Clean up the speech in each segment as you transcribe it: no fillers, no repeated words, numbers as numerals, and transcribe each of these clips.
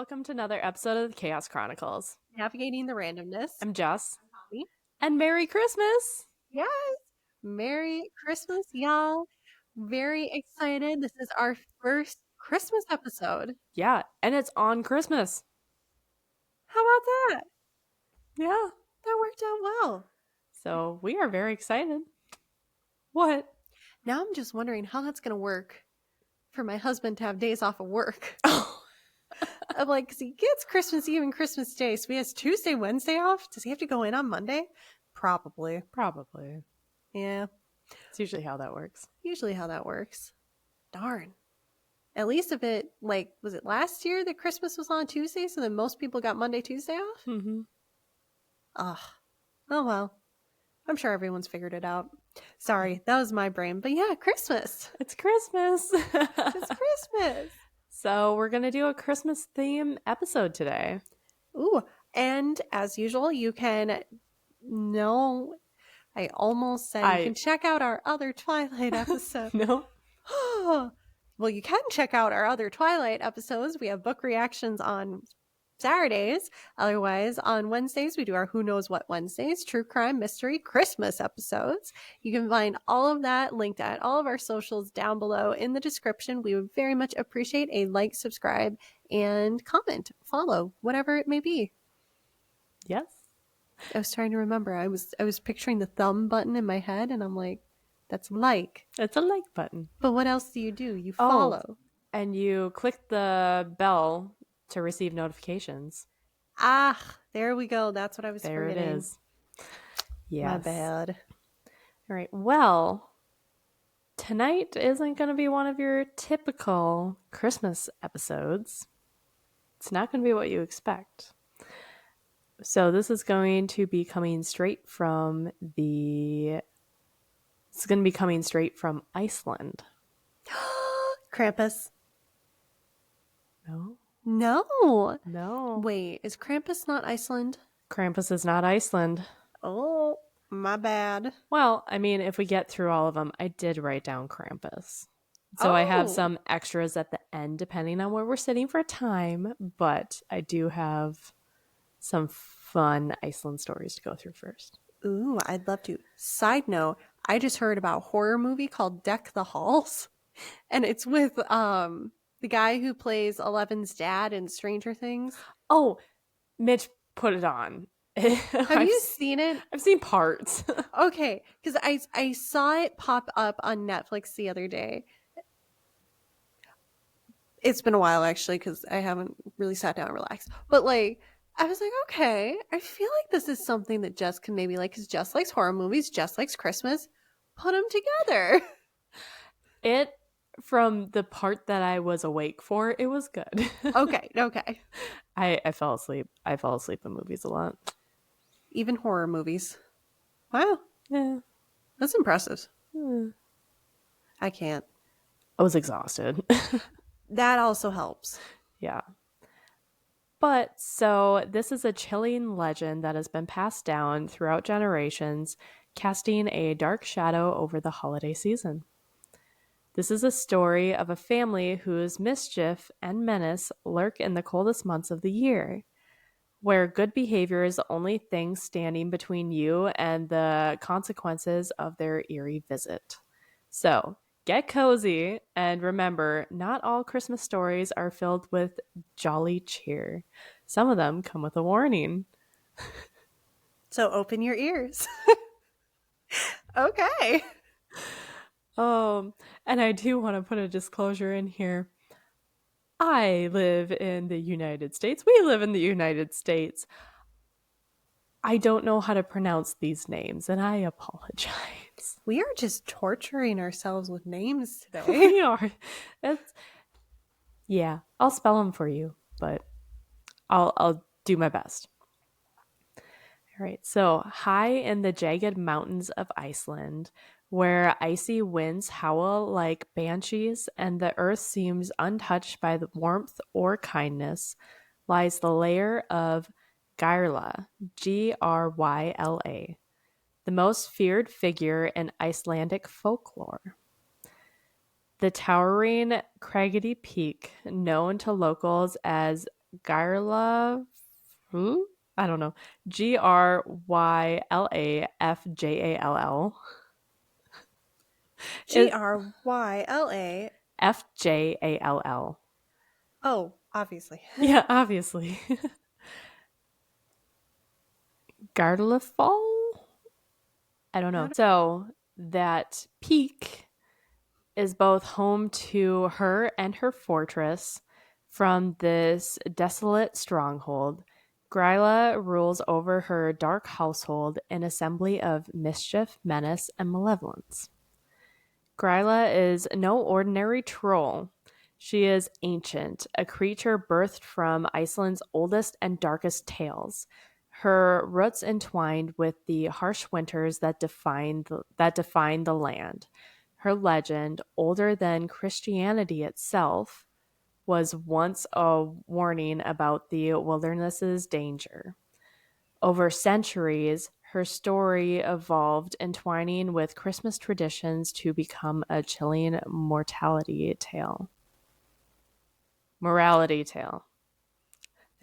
welcome to another episode of the Chaos Chronicles. Navigating the randomness. I'm Jess. I'm Connie. And Merry Christmas! Yes! Merry Christmas, y'all. Very excited. This is our first Christmas episode. Yeah, and it's on Christmas. How about that? Yeah. That worked out well. So we are very excited. What? Now I'm just wondering how that's going to work for my husband to have days off of work. Oh. I'm like, because he gets Christmas Eve and Christmas Day. So he has Tuesday, Wednesday off. Does he have to go in on Monday? Probably. Yeah. It's usually how that works. Usually how that works. Darn. At least if it, was it last year that Christmas was on Tuesday? So then most people got Monday, Tuesday off? Mm-hmm. Ugh. Oh, well. I'm sure everyone's figured it out. Sorry, that was my brain. But yeah, Christmas. It's Christmas. It's Christmas. So we're going to do a Christmas theme episode today. Ooh. And as usual, you can I almost said you can check out our other Twilight episode. No. Well, you can check out our other Twilight episodes. We have book reactions on Saturdays. Otherwise, on Wednesdays, we do our Who Knows What Wednesdays, true crime, mystery, Christmas episodes. You can find all of that linked at all of our socials down below in the description. We would very much appreciate a like, subscribe, and comment, follow, whatever it may be. Yes. I was trying to remember. I was picturing the thumb button in my head, and I'm like, that's like. It's a like button. But what else do? You follow. And you click the bell to receive notifications. Ah, there we go. That's what I was forgetting. There it is. Yes. My bad. All right. Well, tonight isn't going to be one of your typical Christmas episodes. It's not going to be what you expect. So this is going to be coming straight from Iceland. Krampus. No. Wait, is Krampus not Iceland? Krampus is not Iceland. Oh, my bad. Well, I mean, if we get through all of them, I did write down Krampus. So I have some extras at the end, depending on where we're sitting for time. But I do have some fun Iceland stories to go through first. Ooh, I'd love to. Side note, I just heard about a horror movie called Deck the Halls. And it's with the guy who plays Eleven's dad in Stranger Things. Oh, Mitch put it on. Have you seen it? I've seen parts. Okay, because I saw it pop up on Netflix the other day. It's been a while, actually, because I haven't really sat down and relaxed. But, I was like, okay, I feel like this is something that Jess can maybe like, because Jess likes horror movies, Jess likes Christmas. Put them together. From the part that I was awake for, it was good. Okay. I fell asleep. I fall asleep in movies a lot. Even horror movies. Wow. Yeah. That's impressive. Yeah. I can't. I was exhausted. That also helps. Yeah. But so this is a chilling legend that has been passed down throughout generations, casting a dark shadow over the holiday season. This is a story of a family whose mischief and menace lurk in the coldest months of the year, where good behavior is the only thing standing between you and the consequences of their eerie visit. So, get cozy, and remember, not all Christmas stories are filled with jolly cheer. Some of them come with a warning. So open your ears. Okay. And I do want to put a disclosure in here. I live in the United States. We live in the United States. I don't know how to pronounce these names, and I apologize. We are just torturing ourselves with names today. We are. Yeah, I'll spell them for you, but I'll do my best. All right, so high in the jagged mountains of Iceland, where icy winds howl like banshees and the earth seems untouched by the warmth or kindness, lies the lair of Gryla, Gryla, the most feared figure in Icelandic folklore. The towering, craggy peak, known to locals as Gryla. Who? I don't know. Gryla is Gryla. FJALL. Oh, obviously. Yeah, obviously. Gardlefall? I don't know. So that peak is both home to her and her fortress from this desolate stronghold. Gryla rules over her dark household, an assembly of mischief, menace, and malevolence. Gryla is no ordinary troll. She is ancient, a creature birthed from Iceland's oldest and darkest tales. Her roots entwined with the harsh winters that define the land. Her legend, older than Christianity itself, was once a warning about the wilderness's danger. Over centuries, her story evolved, entwining with Christmas traditions to become a chilling mortality tale. Morality tale.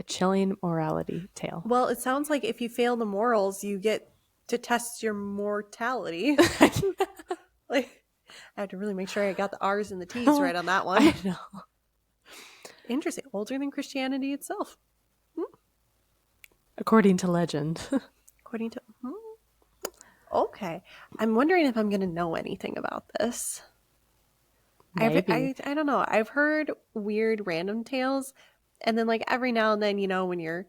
A chilling morality tale. Well, it sounds like if you fail the morals, you get to test your mortality. Like, I had to really make sure I got the R's and the T's right on that one. I know. Interesting. Older than Christianity itself. According to legend. According to. Okay. I'm wondering if I'm going to know anything about this. Maybe. I don't know. I've heard weird random tales. And then, like, every now and then, when you're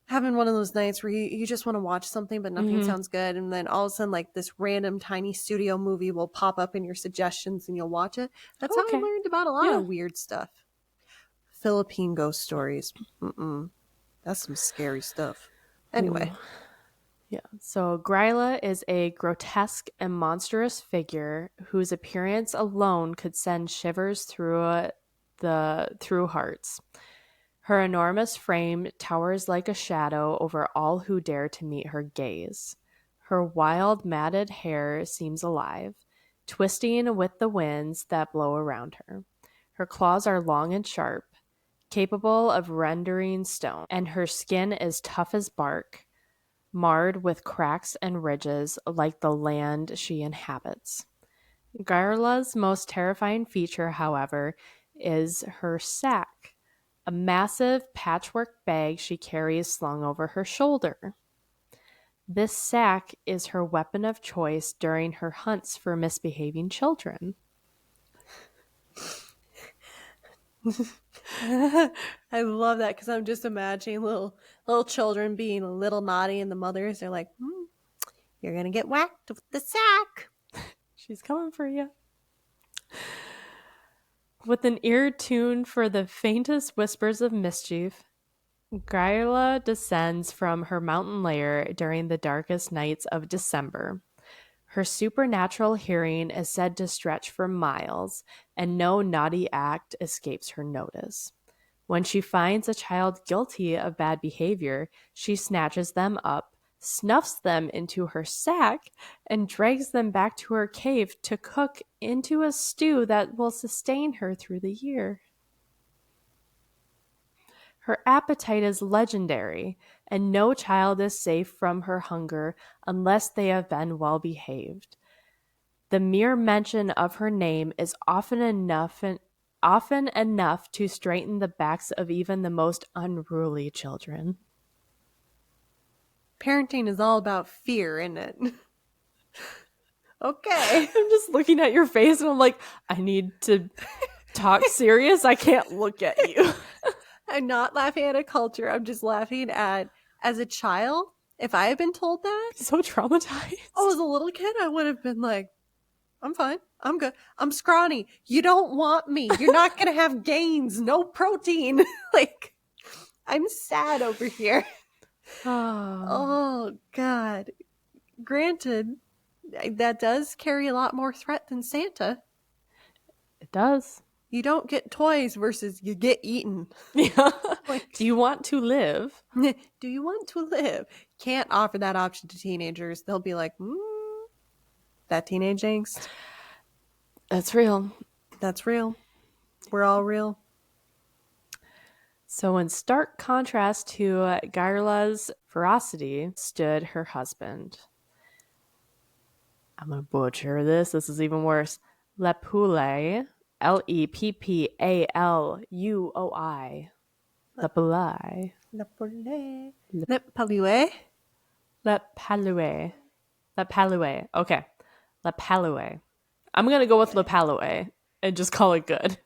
having one of those nights where you just want to watch something, but nothing sounds good. And then all of a sudden, like, this random tiny studio movie will pop up in your suggestions and you'll watch it. That's how I learned about a lot of weird stuff. Philippine ghost stories. That's some scary stuff. Anyway. Ooh. Yeah. So Gryla is a grotesque and monstrous figure whose appearance alone could send shivers through hearts. Her enormous frame towers like a shadow over all who dare to meet her gaze. Her wild, matted hair seems alive, twisting with the winds that blow around her. Her claws are long and sharp, capable of rending stone, and her skin is tough as bark, marred with cracks and ridges like the land she inhabits. Gryla's most terrifying feature, however, is her sack, a massive patchwork bag she carries slung over her shoulder. This sack is her weapon of choice during her hunts for misbehaving children. I love that because I'm just imagining little children being a little naughty, and the mothers are like, "You're gonna get whacked with the sack." She's coming for you. With an ear tuned for the faintest whispers of mischief, Gryla descends from her mountain lair during the darkest nights of December. Her supernatural hearing is said to stretch for miles, and no naughty act escapes her notice. When she finds a child guilty of bad behavior, she snatches them up, snuffs them into her sack, and drags them back to her cave to cook into a stew that will sustain her through the year. Her appetite is legendary, and no child is safe from her hunger unless they have been well behaved. The mere mention of her name is often enough to straighten the backs of even the most unruly children. Parenting is all about fear, isn't it? Okay. I'm just looking at your face and I'm like, I need to talk serious. I can't look at you. I'm not laughing at a culture. I'm just laughing at, as a child, if I had been told that. So traumatized. Oh, as a little kid, I would have been like, I'm fine. I'm good. I'm scrawny. You don't want me. You're not going to have gains. No protein. Like, I'm sad over here. Oh, God. Granted, that does carry a lot more threat than Santa. It does. You don't get toys versus you get eaten. Yeah. Like, do you want to live? Do you want to live? Can't offer that option to teenagers. They'll be like, that teenage angst. That's real. That's real. We're all real. So, in stark contrast to Gryla's ferocity stood her husband. I'm going to butcher this. This is even worse. Lepulei. Leppalui. Lepulei. Lepole. Lepalue. Lepalue. Lepalue. Okay. Lepalue. I'm going to go with Lepalue and just call it good.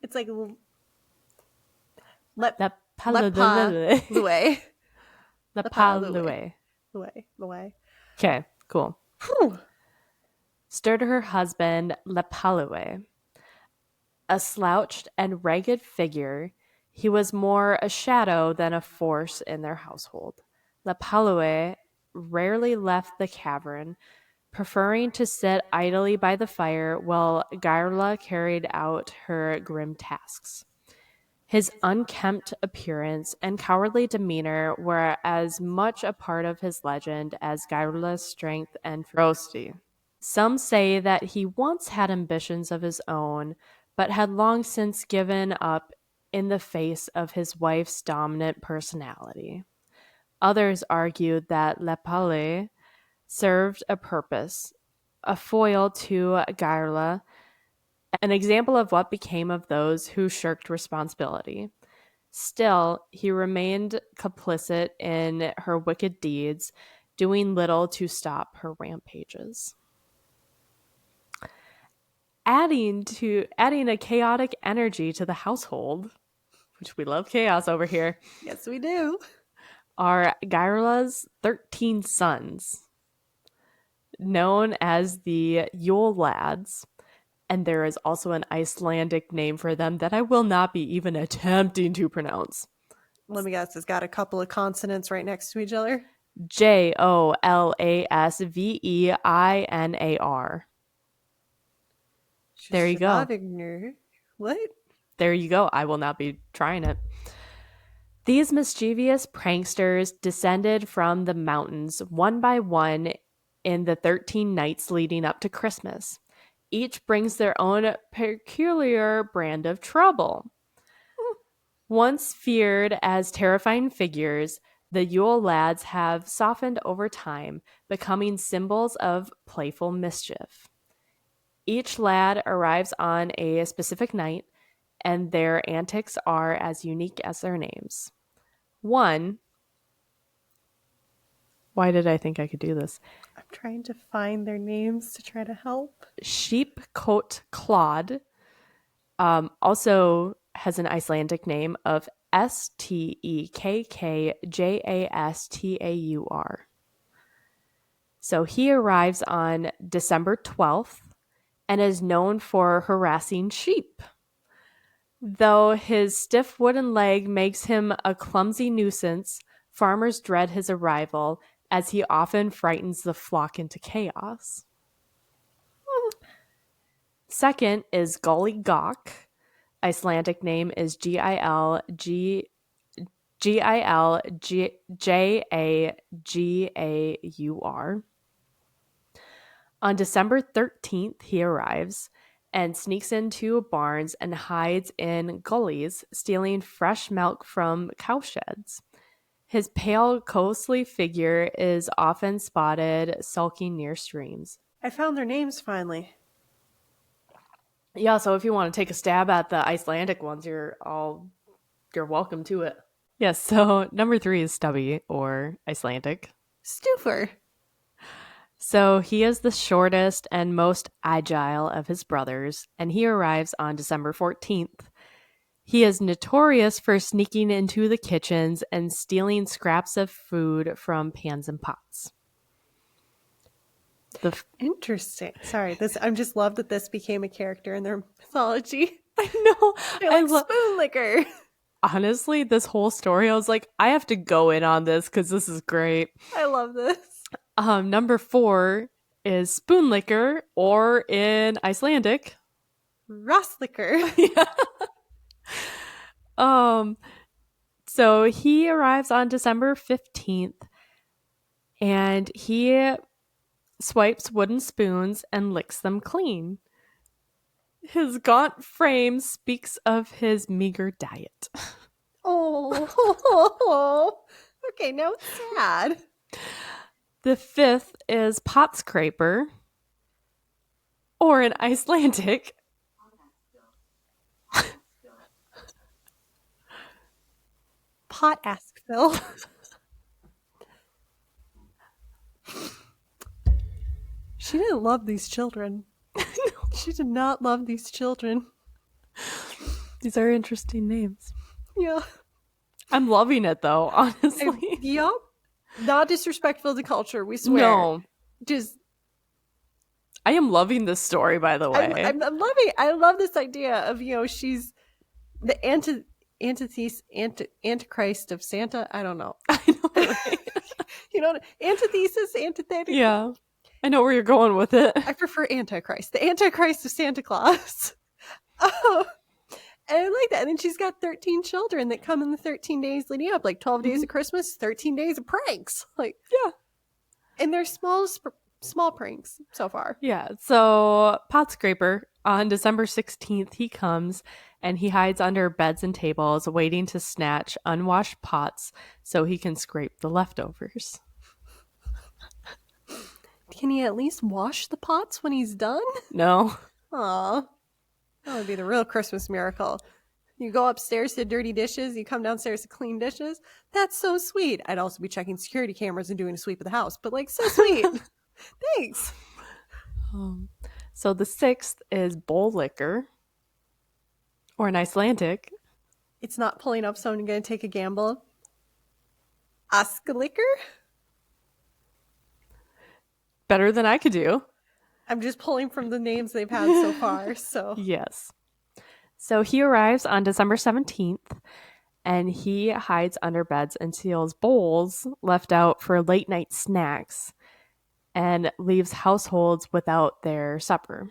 It's like Lepalue. Lepalue. Lepalue. Lue. Okay, cool. Whew. Stirred her husband, Lepalue. A slouched and ragged figure, he was more a shadow than a force in their household. Lepalue rarely left the cavern, preferring to sit idly by the fire while Gryla carried out her grim tasks. His unkempt appearance and cowardly demeanor were as much a part of his legend as Gryla's strength and ferocity. Some say that he once had ambitions of his own, but had long since given up in the face of his wife's dominant personality. Others argued that Lepale served a purpose, a foil to Gryla, an example of what became of those who shirked responsibility. Still, he remained complicit in her wicked deeds, doing little to stop her rampages. Adding a chaotic energy to the household, which we love chaos over here, Yes, we do. are Gryla's 13 sons, known as the Yule Lads. And there is also an Icelandic name for them that I will not be even attempting to pronounce. Let me guess, it's got a couple of consonants right next to each other. Jolasveinar. There you go. What? There you go. I will not be trying it. These mischievous pranksters descended from the mountains one by one in the 13 nights leading up to Christmas. Each brings their own peculiar brand of trouble. Once feared as terrifying figures, the Yule Lads have softened over time, becoming symbols of playful mischief. Each lad arrives on a specific night, and their antics are as unique as their names. One, why did I think I could do this? I'm trying to find their names to try to help. Sheepcoat Claude also has an Icelandic name of Stekkjastur. So he arrives on December 12th and is known for harassing sheep. Though his stiff wooden leg makes him a clumsy nuisance, farmers dread his arrival as he often frightens the flock into chaos. Second is Gully Gawk. Icelandic name is Giljagur. On December 13th, he arrives and sneaks into barns and hides in gullies, stealing fresh milk from cowsheds. His pale, ghostly figure is often spotted sulking near streams. I found their names finally. Yeah, so if you want to take a stab at the Icelandic ones, you're welcome to it. Yes, so number 3 is Stubby, or Icelandic. Stuffer. So he is the shortest and most agile of his brothers, and he arrives on December 14th. He is notorious for sneaking into the kitchens and stealing scraps of food from pans and pots. Interesting. Sorry, I'm just love that this became a character in their mythology. I know. I love spoon licker. Honestly, this whole story, I was like, I have to go in on this because this is great. I love this. Number 4 is spoon licker, or in Icelandic, Rosslicker. Yeah. So he arrives on December 15th, and he swipes wooden spoons and licks them clean. His gaunt frame speaks of his meager diet. Oh. Okay, now it's sad. The 5th is pot scraper, or in Icelandic, Pot ask Phil. She didn't love these children. She did not love these children. These are interesting names. Yeah. I'm loving it though, honestly. Yup. Not disrespectful to culture, we swear. No. Just I am loving this story, by the way. I'm loving. I love this idea of she's the antichrist of Santa. I don't know. I know, right? Antithesis, antithetical. Yeah, I know where you're going with it. I prefer Antichrist, the Antichrist of Santa Claus. Oh, and I like that. And then she's got 13 children that come in the 13 days leading up, like 12 days of Christmas, 13 days of pranks. Like, yeah, and they're small pranks so far. Yeah, so pot scraper on December 16th, he comes and he hides under beds and tables, waiting to snatch unwashed pots so he can scrape the leftovers. Can he at least wash the pots when he's done? No. Aw. That would be the real Christmas miracle. You go upstairs to dirty dishes, you come downstairs to clean dishes. That's so sweet. I'd also be checking security cameras and doing a sweep of the house, but so sweet. Thanks. So the 6th is bowl liquor, or in Icelandic. It's not pulling up, so I'm going to take a gamble. Askalicker? Better than I could do. I'm just pulling from the names they've had so far, so. Yes. So he arrives on December 17th, and he hides under beds and steals bowls left out for late night snacks and leaves households without their supper.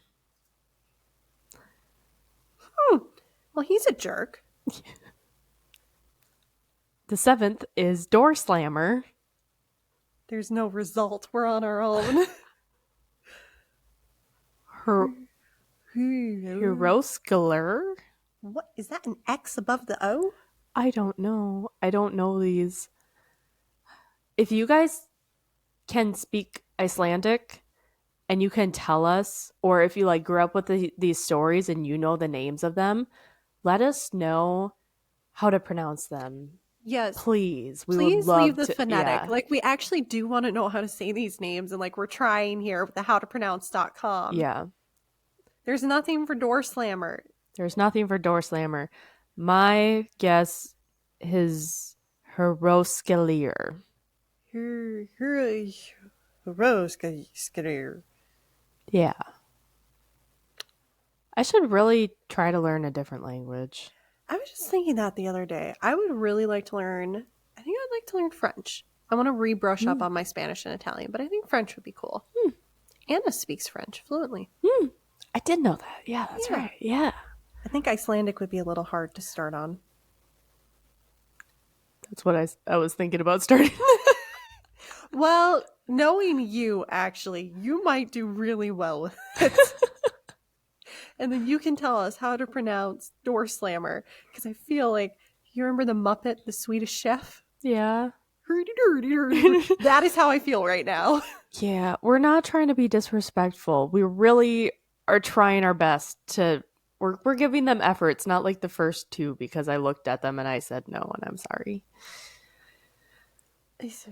Well, he's a jerk. The 7th is door slammer. There's no result. We're on our own. Hroskler? What? Is that an X above the O? I don't know. I don't know these. If you guys can speak Icelandic and you can tell us, or if you grew up with these stories and you know the names of them, let us know how to pronounce them. Yes. Please. Please leave the phonetic. Yeah. We actually do want to know how to say these names, and we're trying here with the howtopronounce.com. Yeah. There's nothing for door slammer. There's nothing for door slammer. My guess is Hrosklir. Hrosklir. Yeah. I should really try to learn a different language. I was just thinking that the other day. I would really like to learn, I think I'd like to learn French. I want to rebrush up on my Spanish and Italian, but I think French would be cool. Anna speaks French fluently. I did know that. Yeah, that's right. Yeah. I think Icelandic would be a little hard to start on. That's what I was thinking about starting. Well, knowing you, actually, you might do really well with it. And then you can tell us how to pronounce door slammer. Because I feel like, you remember the Muppet, the Swedish Chef? Yeah. That is how I feel right now. Yeah, we're not trying to be disrespectful. We really are trying our best to... We're giving them efforts, not like the first two, because I looked at them and I said no, and I'm sorry.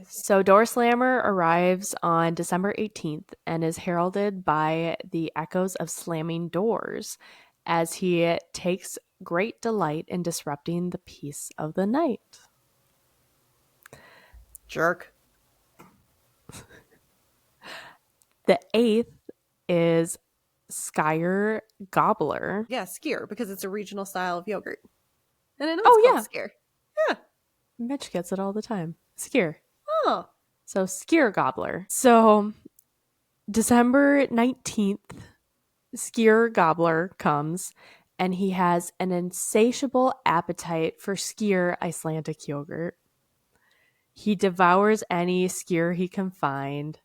So Door Slammer arrives on December 18th and is heralded by the echoes of slamming doors as he takes great delight in disrupting the peace of the night. Jerk. The 8th is Skyr Gobbler. Yeah, skyr, because it's a regional style of yogurt. And I know it's called skyr. Yeah. Mitch gets it all the time. Skyr. Oh. So Skyr Gobbler. So December 19th, Skyr Gobbler comes and he has an insatiable appetite for skyr Icelandic yogurt. He devours any skyr he can find,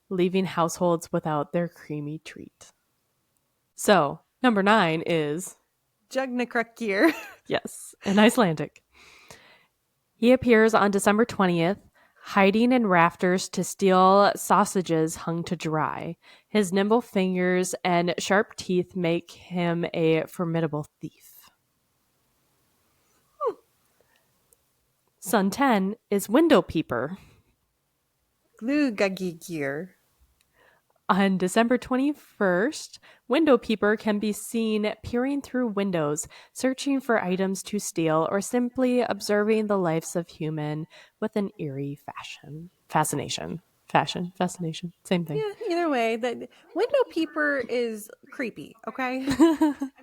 leaving households without their creamy treat. So, number 9 is... Jugnakrakir. Yes, in Icelandic. He appears on December 20th, hiding in rafters to steal sausages hung to dry. His nimble fingers and sharp teeth make him a formidable thief. Sun 10 is Window Peeper. Glugagigir. On December 21st, Window Peeper can be seen peering through windows, searching for items to steal, or simply observing the lives of human with an eerie fascination. Fascination, same thing. Yeah, either way, the window peeper is creepy, okay?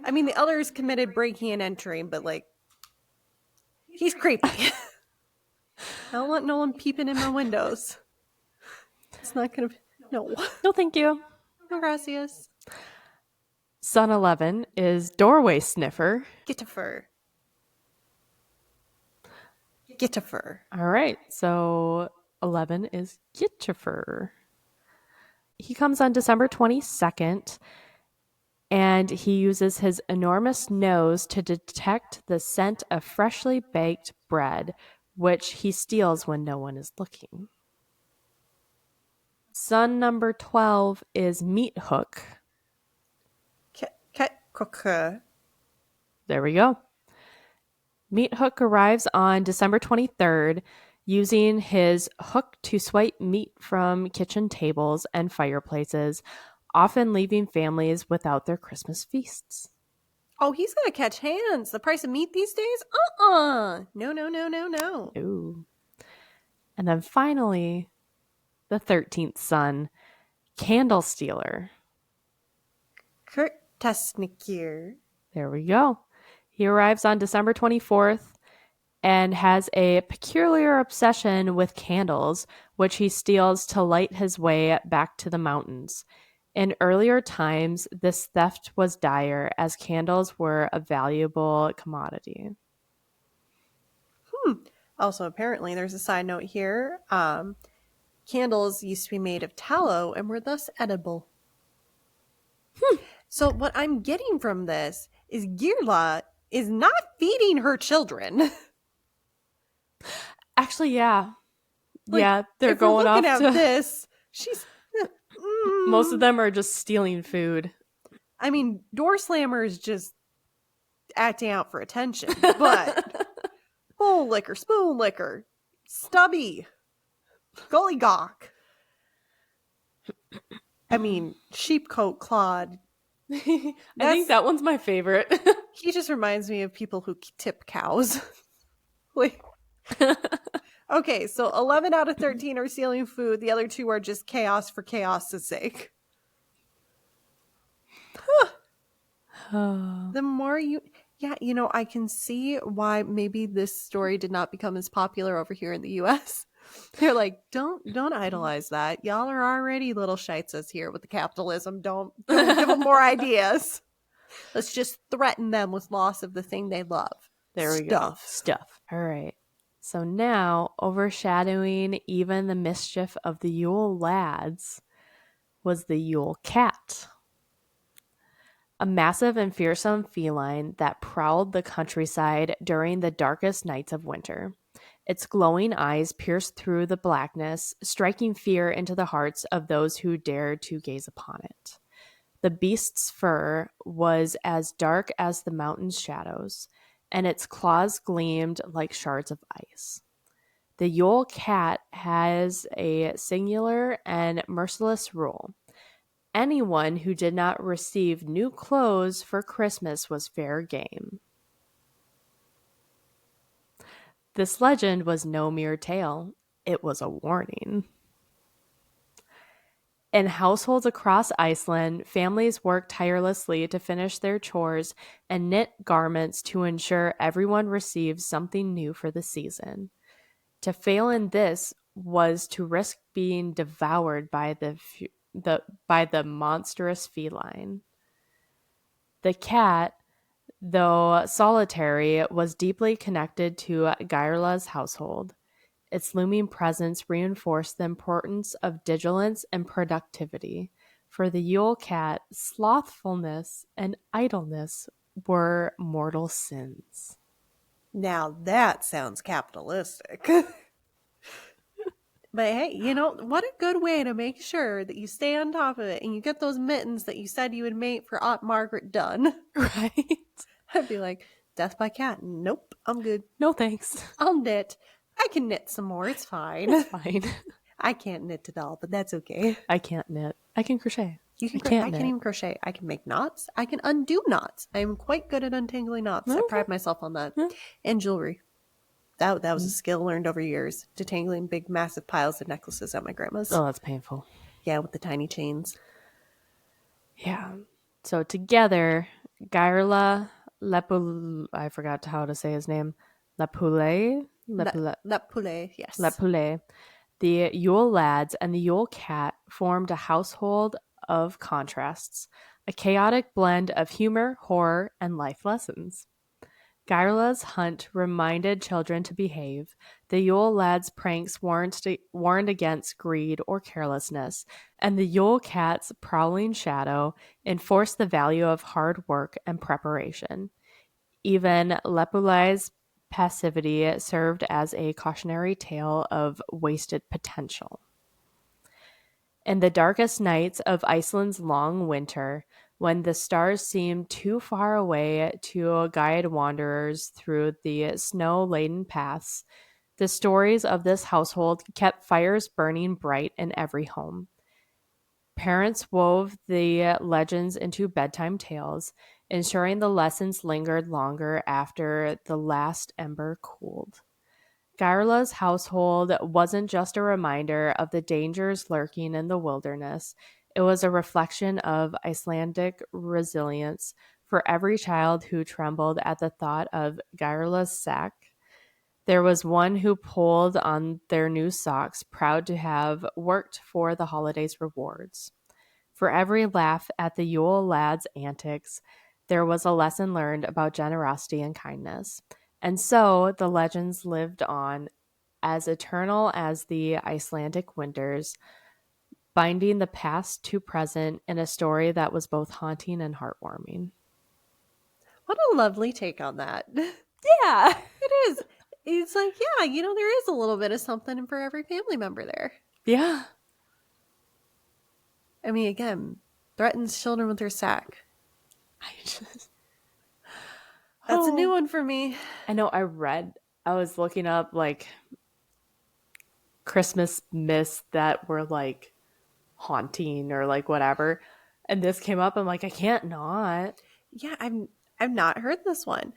I mean, the others committed breaking and entering, but like, he's creepy. I don't want no one peeping in my windows. It's not gonna be, no. No, thank you. No gracias. Sun 11 is Doorway Sniffer. Gittifer. Gittifer. All right, so 11 is Gitchifer. He comes on December 22nd, and he uses his enormous nose to detect the scent of freshly baked bread, which he steals when no one is looking. Sun number 12 is Meat Hook. Ket cook. There we go. Meat Hook arrives on December 23rd, using his hook to swipe meat from kitchen tables and fireplaces, often leaving families without their Christmas feasts. Oh, he's gonna catch hands. The price of meat these days? No. Ooh. And then finally, the 13th son, Candle Stealer. Kurt Tesnikir. There we go. He arrives on December 24th and has a peculiar obsession with candles, which he steals to light his way back to the mountains. In earlier times, this theft was dire as candles were a valuable commodity. Also, apparently, there's a side note here. Candles used to be made of tallow and were thus edible. So what I'm getting from this is Gryla is not feeding her children. Actually, yeah. Like, yeah, they're if we're going off looking at to... this. She's... Most of them are just stealing food. I mean, door slammer is just acting out for attention, but bowl liquor, spoon liquor, stubby, gollygawk. I mean, sheepcoat Claude. I think that one's my favorite. He just reminds me of people who tip cows. Like, okay, so 11 out of 13 are stealing food. The other two are just chaos for chaos' sake. The more you... Yeah, I can see why maybe this story did not become as popular over here in the U.S. They're like, don't idolize that. Y'all are already little shites here with the capitalism. Don't give them more ideas. Let's just threaten them with loss of the thing they love. There we go. Stuff. All right. So now, overshadowing even the mischief of the Yule Lads was the Yule Cat. A massive and fearsome feline that prowled the countryside during the darkest nights of winter. Its glowing eyes pierced through the blackness, striking fear into the hearts of those who dared to gaze upon it. The beast's fur was as dark as the mountain's shadows, and its claws gleamed like shards of ice. The Yule Cat has a singular and merciless rule. Anyone who did not receive new clothes for Christmas was fair game. This legend was no mere tale. It was a warning. In households across Iceland, families worked tirelessly to finish their chores and knit garments to ensure everyone received something new for the season. To fail in this was to risk being devoured by the monstrous feline. The cat, though solitary, was deeply connected to Gryla's household. Its looming presence reinforced the importance of vigilance and productivity. For the Yule Cat, slothfulness and idleness were mortal sins. Now that sounds capitalistic. But hey, you know, what a good way to make sure that you stay on top of it and you get those mittens that you said you would make for Aunt Margaret done. Right? I'd be like, death by cat. Nope, I'm good. No thanks. I'll knit. I can knit some more. It's fine. It's fine. I can't knit at all, but that's okay. I can't knit. I can crochet. You can. I can't I knit. can't even crochet. I can make knots. I can undo knots. I am quite good at untangling knots. I Okay. pride myself on that. Yeah. And jewelry. That was a skill learned over years. Detangling big, massive piles of necklaces at my grandma's. Oh, that's painful. Yeah, with the tiny chains. Yeah. So together, Gryla I forgot how to say his name. Lapule? La poulet, yes. Lapule. The Yule Lads and the Yule Cat formed a household of contrasts, a chaotic blend of humor, horror, and life lessons. Gryla's hunt reminded children to behave. The Yule Lads' pranks warned against greed or carelessness, and the Yule Cat's prowling shadow enforced the value of hard work and preparation. Even Lepulei's passivity served as a cautionary tale of wasted potential. In the darkest nights of Iceland's long winter, when the stars seemed too far away to guide wanderers through the snow-laden paths, the stories of this household kept fires burning bright in every home. Parents wove the legends into bedtime tales, ensuring the lessons lingered longer after the last ember cooled. Gryla's household wasn't just a reminder of the dangers lurking in the wilderness. It was a reflection of Icelandic resilience. For every child who trembled at the thought of Gryla's sack, there was one who pulled on their new socks, proud to have worked for the holiday's rewards. For every laugh at the Yule Lads' antics, there was a lesson learned about generosity and kindness. And so the legends lived on, as eternal as the Icelandic winters, binding the past to present in a story that was both haunting and heartwarming. What a lovely take on that. Yeah. It is. It's like, yeah, you know, there is a little bit of something for every family member there. Yeah. I mean, again, threatens children with her sack. That's a new one for me. I know. I was looking up like Christmas myths that were like haunting or like whatever. And this came up. I'm like, I can't not. Yeah, I've not heard this one.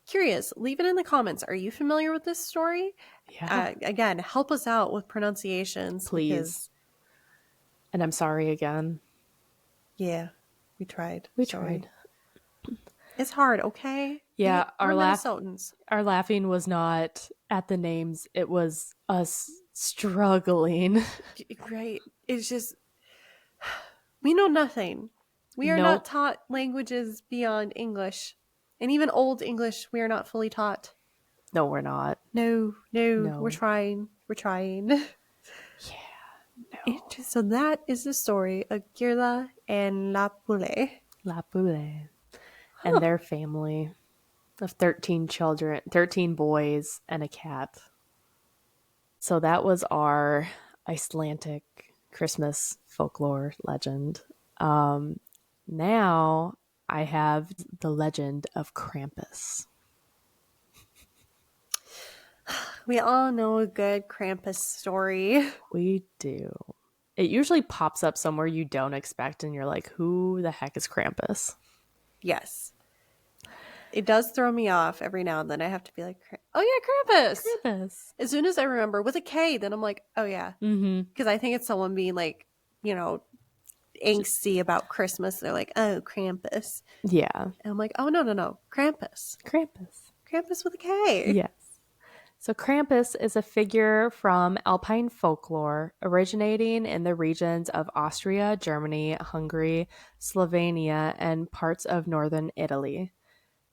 Curious, leave it in the comments. Are you familiar with this story? Yeah. Again, help us out with pronunciations. Please. Because, and I'm sorry again. yeah, we tried. We Sorry. tried. It's hard, okay? Yeah, We're Minnesotans. Our laughing was not at the names. It was us struggling. Right. It's just, we know nothing. We are not taught languages beyond English. And even Old English, we are not fully taught. No, we're not. No. We're trying. Yeah. No. So that is the story of Gryla and Lapule. And their family of 13 children, 13 boys, and a cat. So that was our Icelandic Christmas folklore legend. Now I have the legend of Krampus. We all know a good Krampus story. We do. It usually pops up somewhere you don't expect, and you're like, who the heck is Krampus? Yes. It does throw me off every now and then. I have to be like, oh yeah, Krampus. As soon as I remember with a K, then I'm like, oh yeah. Because I think it's someone being like, you know, angsty about Christmas. They're like, oh, Krampus. Yeah. And I'm like, oh, no. Krampus. Krampus with a K. Yes. So Krampus is a figure from Alpine folklore originating in the regions of Austria, Germany, Hungary, Slovenia, and parts of northern Italy.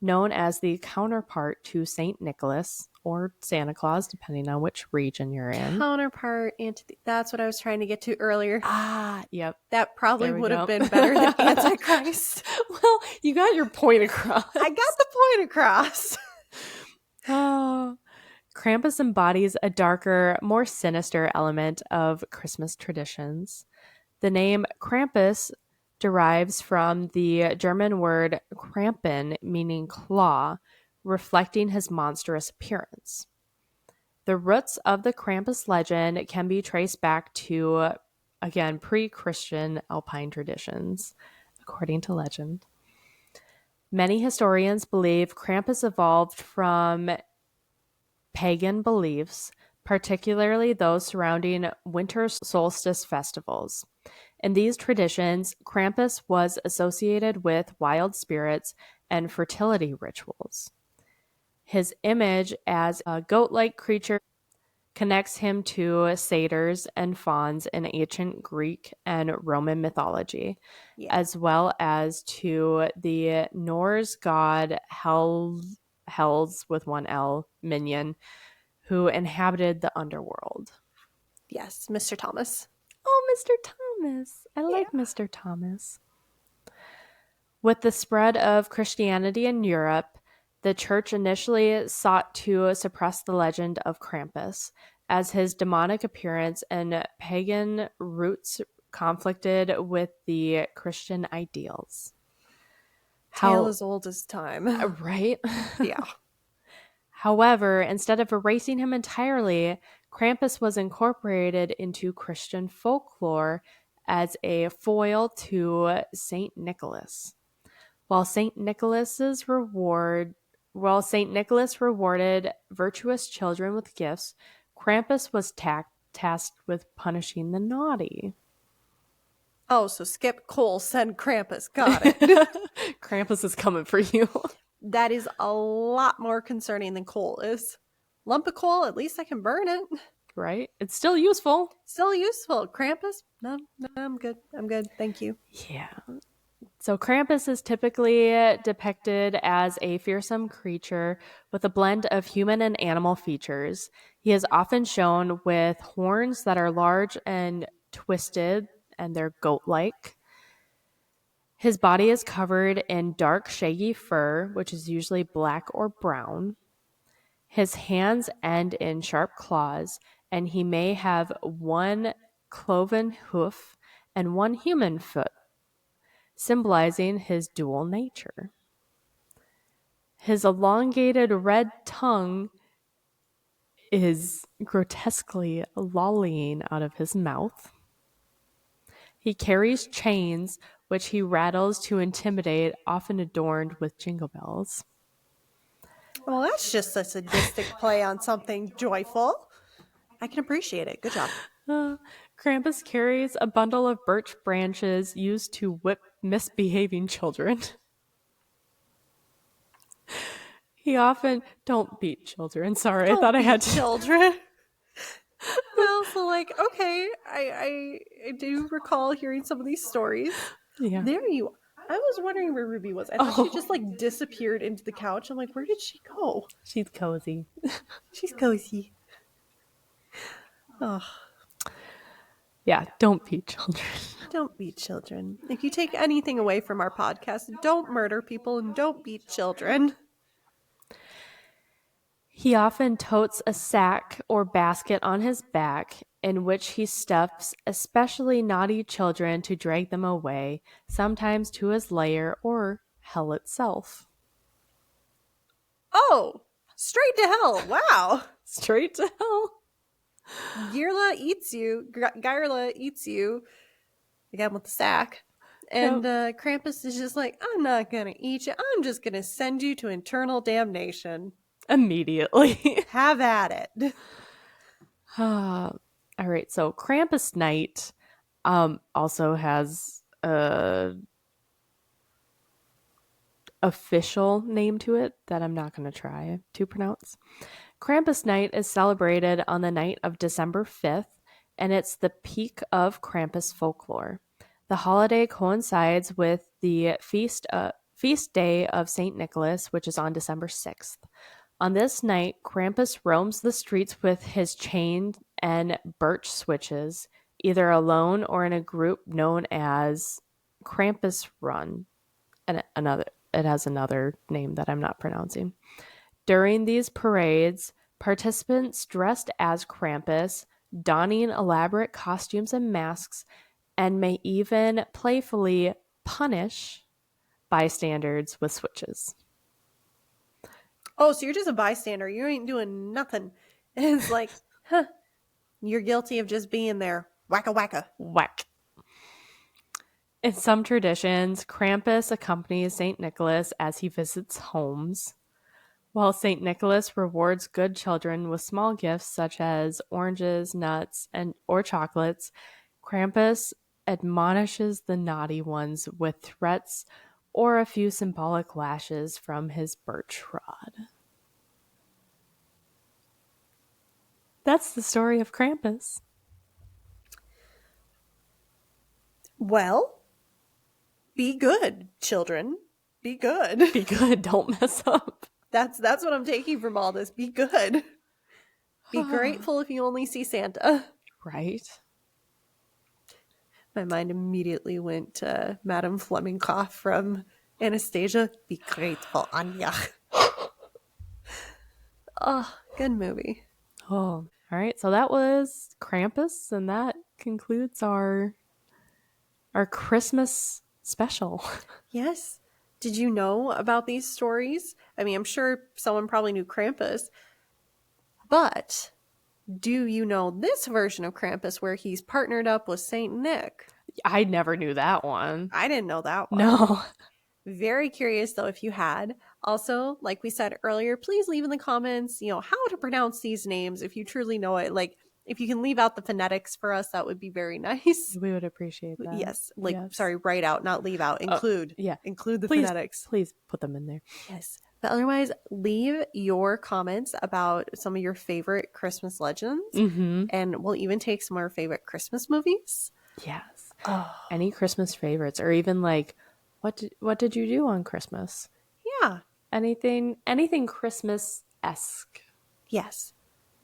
Known as the counterpart to St. Nicholas or Santa Claus, depending on which region you're in. Counterpart, that's what I was trying to get to earlier. Yep. That probably would have been better than Antichrist. Well, you got your point across. I got the point across. Oh, Krampus embodies a darker, more sinister element of Christmas traditions. The name Krampus derives from the German word Krampen, meaning claw, reflecting his monstrous appearance. The roots of the Krampus legend can be traced back to, again, pre Christian Alpine traditions, according to legend. Many historians believe Krampus evolved from pagan beliefs, particularly those surrounding winter solstice festivals. In these traditions, Krampus was associated with wild spirits and fertility rituals. His image as a goat like creature connects him to satyrs and fauns in ancient Greek and Roman mythology, Yeah. as well as to the Norse god Hel's with one L minion, who inhabited the underworld. Yes, Mr. Thomas. Oh, Mr. Thomas. I Yeah. like Mr. Thomas. With the spread of Christianity in Europe, the church initially sought to suppress the legend of Krampus, as his demonic appearance and pagan roots conflicted with the Christian ideals. Tale How, as old as time. right? Yeah. However, instead of erasing him entirely, Krampus was incorporated into Christian folklore as a foil to Saint Nicholas. While Saint Nicholas rewarded virtuous children with gifts, Krampus was tasked with punishing the naughty. Oh, so skip coal, send Krampus. Got it. Krampus is coming for you. That is a lot more concerning than coal is. Lump of coal, at least I can burn it. Right? It's still useful. Still useful. Krampus? No, I'm good. I'm good. Thank you. Yeah. So Krampus is typically depicted as a fearsome creature with a blend of human and animal features. He is often shown with horns that are large and twisted, and they're goat-like. His body is covered in dark, shaggy fur, which is usually black or brown. His hands end in sharp claws, and he may have one cloven hoof and one human foot, symbolizing his dual nature. His elongated red tongue is grotesquely lolling out of his mouth. He carries chains, which he rattles to intimidate, often adorned with jingle bells. Well, that's just a sadistic play on something joyful. I can appreciate it. Good job. Krampus carries a bundle of birch branches used to whip misbehaving children. He often don't beat children. Sorry, I thought I had to. children. But also, like, okay, I do recall hearing some of these stories. Yeah. There you. I was wondering where Ruby was. I thought she just like disappeared into the couch. I'm like, where did she go? She's cozy. She's cozy. Oh, Yeah, don't beat children. don't beat children. If you take anything away from our podcast, don't murder people and don't beat children. He often totes a sack or basket on his back in which he stuffs especially naughty children to drag them away, sometimes to his lair or hell itself. Oh, straight to hell. Wow. Straight to hell. Gryla eats you. Gryla eats you. Again with the sack. And Krampus is just like, I'm not going to eat you. I'm just going to send you to eternal damnation. Immediately. Have at it. All right, so Krampus Night also has a official name to it that I'm not going to try to pronounce. Krampus Night is celebrated on the night of December 5th, and it's the peak of Krampus folklore. The holiday coincides with the feast day of St. Nicholas, which is on December 6th. On this night, Krampus roams the streets with his chain and birch switches, either alone or in a group known as Krampus Run. And it has another name that I'm not pronouncing. During these parades, participants dressed as Krampus, donning elaborate costumes and masks, and may even playfully punish bystanders with switches. Oh, so you're just a bystander. You ain't doing nothing. It's like, huh, you're guilty of just being there. Wacka wacka. Whack. In some traditions, Krampus accompanies St. Nicholas as he visits homes, while St. Nicholas rewards good children with small gifts such as oranges, nuts, or chocolates. Krampus admonishes the naughty ones with threats or a few symbolic lashes from his birch rod. That's the story of Krampus. Well, be good, children. Be good. Be good, don't mess up. That's what I'm taking from all this. Be good. Be grateful if you only see Santa. Right? My mind immediately went to Madame Flemingcoff from Anastasia. Be grateful, Anya. Oh, good movie. Oh, all right. So that was Krampus, and that concludes our Christmas special. Yes. Did you know about these stories? I mean, I'm sure someone probably knew Krampus, but do you know this version of Krampus where he's partnered up with Saint Nick? I never knew that one. I didn't know that one. No. Very curious though if you had. Also, like we said earlier, please leave in the comments, how to pronounce these names if you truly know it. Like if you can leave out the phonetics for us, that would be very nice. We would appreciate that. Yes. Yes. Sorry, write out, not leave out. Include. Yeah. Include the Please, phonetics. Please put them in there. Yes. But otherwise, leave your comments about some of your favorite Christmas legends. Mm-hmm. And we'll even take some of our favorite Christmas movies. Yes. Oh. Any Christmas favorites, or even like, what did you do on Christmas? Yeah. Anything Christmas-esque. Yes.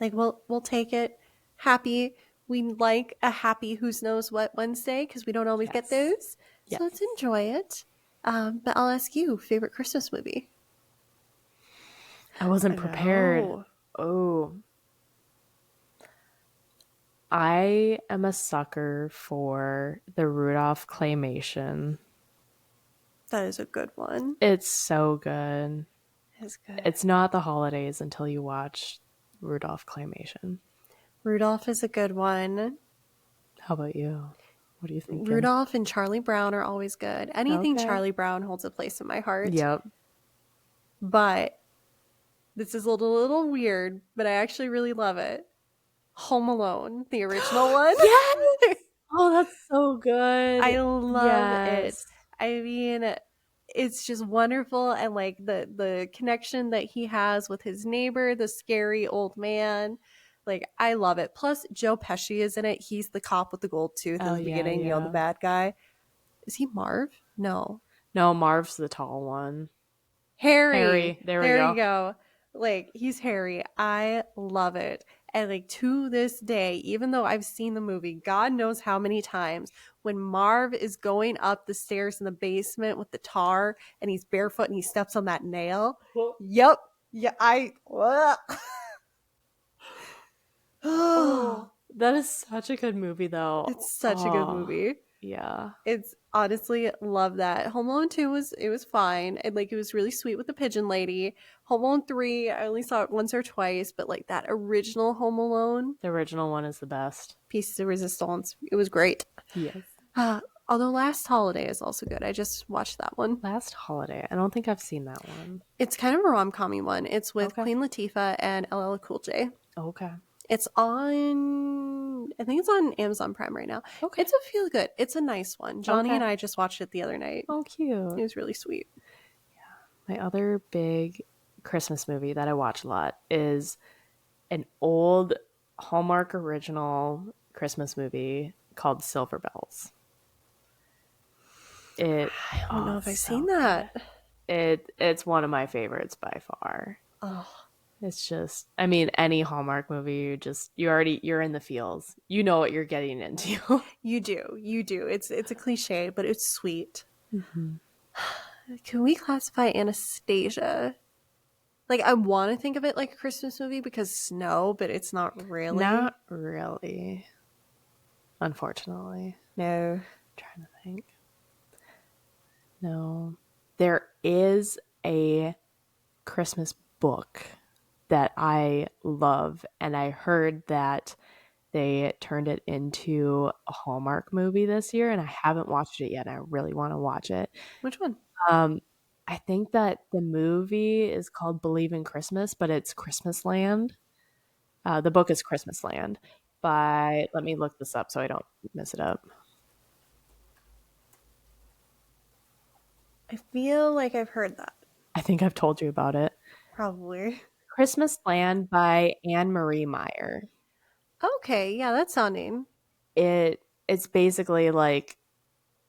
Like we'll take it. Happy. We like a happy Who's Knows What Wednesday because we don't always get those. Yes. So let's enjoy it. But I'll ask you, favorite Christmas movie? I wasn't prepared. Oh. I am a sucker for the Rudolph claymation. That is a good one. It's so good. It's good. It's not the holidays until you watch Rudolph claymation. Rudolph is a good one. How about you? What do you think? Rudolph and Charlie Brown are always good. Anything Okay. Charlie Brown holds a place in my heart. Yep. But this is a little weird, but I actually really love it. Home Alone, the original one. Yes! Oh, that's so good. I love it. I mean, it's just wonderful, and like the connection that he has with his neighbor, the scary old man. Like, I love it. Plus, Joe Pesci is in it. He's the cop with the gold tooth in the beginning, the bad guy. Is he Marv? No, Marv's the tall one. Harry. There you go. Like, he's Harry. I love it. And like to this day, even though I've seen the movie God knows how many times, when Marv is going up the stairs in the basement with the tar and he's barefoot and he steps on that nail. Yep. Yeah, Oh, that is such a good movie, though. It's such a good movie. Yeah. It's honestly love that. Home Alone 2 was fine. And like it was really sweet with the pigeon lady. Home Alone 3, I only saw it once or twice, but like that original Home Alone. The original one is the best. Pieces of Resistance. It was great. Yes. Although Last Holiday is also good. I just watched that one. Last Holiday. I don't think I've seen that one. It's kind of a rom-com-y one. It's with Queen Latifah and LL Cool J. Okay. It's I think it's on Amazon Prime right now. Okay. It's a feel good. It's a nice one. Johnny and I just watched it the other night. Oh, cute. It was really sweet. Yeah. My other big Christmas movie that I watch a lot is an old Hallmark original Christmas movie called Silver Bells. I don't know if I've seen that. It's one of my favorites by far. Oh. It's just, I mean, any Hallmark movie, you're in the feels. You know what you're getting into. You do. It's a cliche, but it's sweet. Mm-hmm. Can we classify Anastasia Like, I want to think of it like a Christmas movie because snow, but it's not really. Not really. Unfortunately. No. I'm trying to think. No. There is a Christmas book that I love, and I heard that they turned it into a Hallmark movie this year, and I haven't watched it yet. I really want to watch it. Which one? I think that the movie is called Believe in Christmas, but it's Christmas Land. The book is Christmas Land. But let me look this up so I don't mess it up. I feel like I've heard that. I think I've told you about it. Probably. Christmas Land by Anne Marie Meyer. Okay, yeah, that's sounding. It's basically like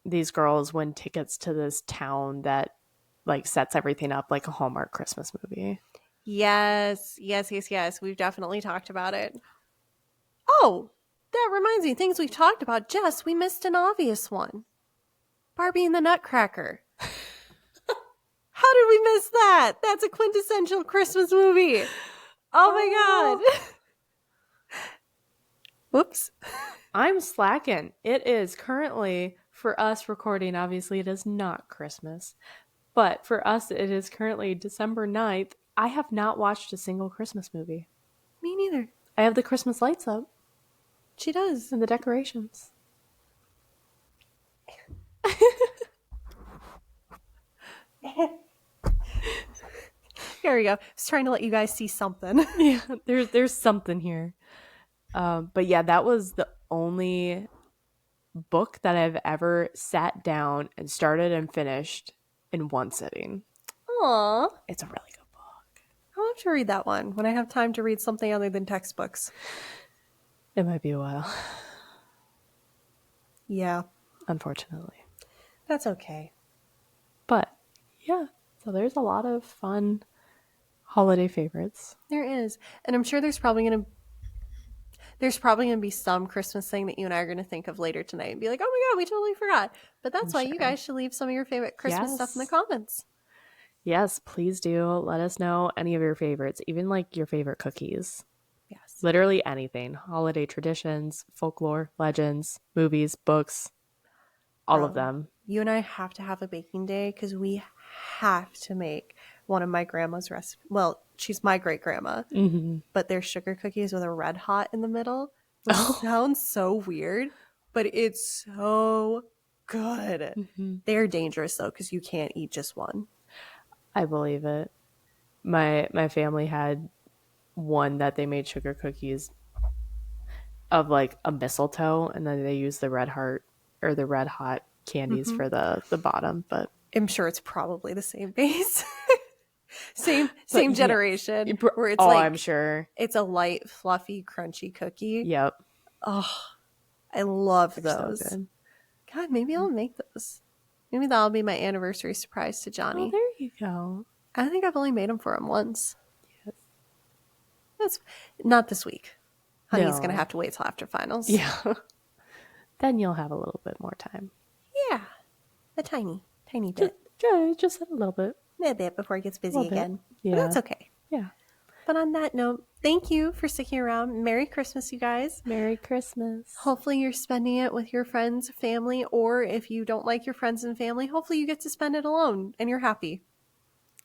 these girls win tickets to this town that like sets everything up like a Hallmark Christmas movie. Yes. We've definitely talked about it. Oh, that reminds me, things we've talked about. Jess, we missed an obvious one. Barbie and the Nutcracker. How did we miss that? That's a quintessential Christmas movie. Oh my god. Whoops. I'm slacking. It is currently, for us recording, obviously it is not Christmas, but for us it is currently December 9th. I have not watched a single Christmas movie. Me neither. I have the Christmas lights up She does. and the decorations. Here we go. I was trying to let you guys see something. Yeah, there's something here. But yeah, that was the only book that I've ever sat down and started and finished in one sitting. Aw. It's a really good book. I'll have to read that one when I have time to read something other than textbooks. It might be a while, Yeah. unfortunately. That's okay. But yeah, so there's a lot of fun holiday favorites. There is. And I'm sure there's probably gonna be some Christmas thing that you and I are gonna think of later tonight and be like, oh my god, we totally forgot. But that's why you guys should leave some of your favorite Christmas stuff in the comments. Yes, please do. Let us know any of your favorites, even like your favorite cookies. Yes. Literally anything. Holiday traditions, folklore, legends, movies, books, all of them. You and I have to have a baking day because we have to make one of my grandma's recipes. Well, she's my great grandma, but they're sugar cookies with a red hot in the middle. Which sounds so weird, but it's so good. They're dangerous though because you can't eat just one. I believe it. My family had one that they made sugar cookies of like a mistletoe, and then they used the red heart or the red hot candies for the bottom. But I'm sure it's probably the same base. same generation. Where it's I'm sure. It's a light, fluffy, crunchy cookie. Yep. Oh, I love those. So good. God, maybe I'll make those. Maybe that'll be my anniversary surprise to Johnny. Oh, there you go. I think I've only made them for him once. Yes. That's not this week. Honey's No. going to have to wait till after finals. Yeah. Then you'll have a little bit more time. Yeah. A tiny bit. Just a little bit. A bit before it gets busy again. Yeah. But that's okay. Yeah. But on that note, thank you for sticking around. Merry Christmas, you guys. Merry Christmas. Hopefully you're spending it with your friends, family, or if you don't like your friends and family, hopefully you get to spend it alone and you're happy.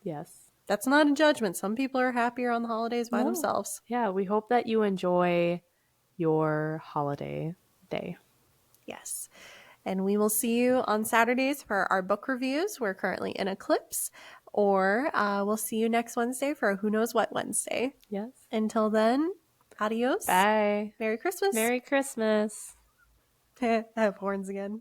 Yes. That's not a judgment. Some people are happier on the holidays by themselves. Yeah, we hope that you enjoy your holiday day. Yes. And we will see you on Saturdays for our book reviews. We're currently in Eclipse. Or we'll see you next Wednesday for a Who Knows What Wednesday. Yes. Until then, adios. Bye. Merry Christmas. Merry Christmas. I have horns again.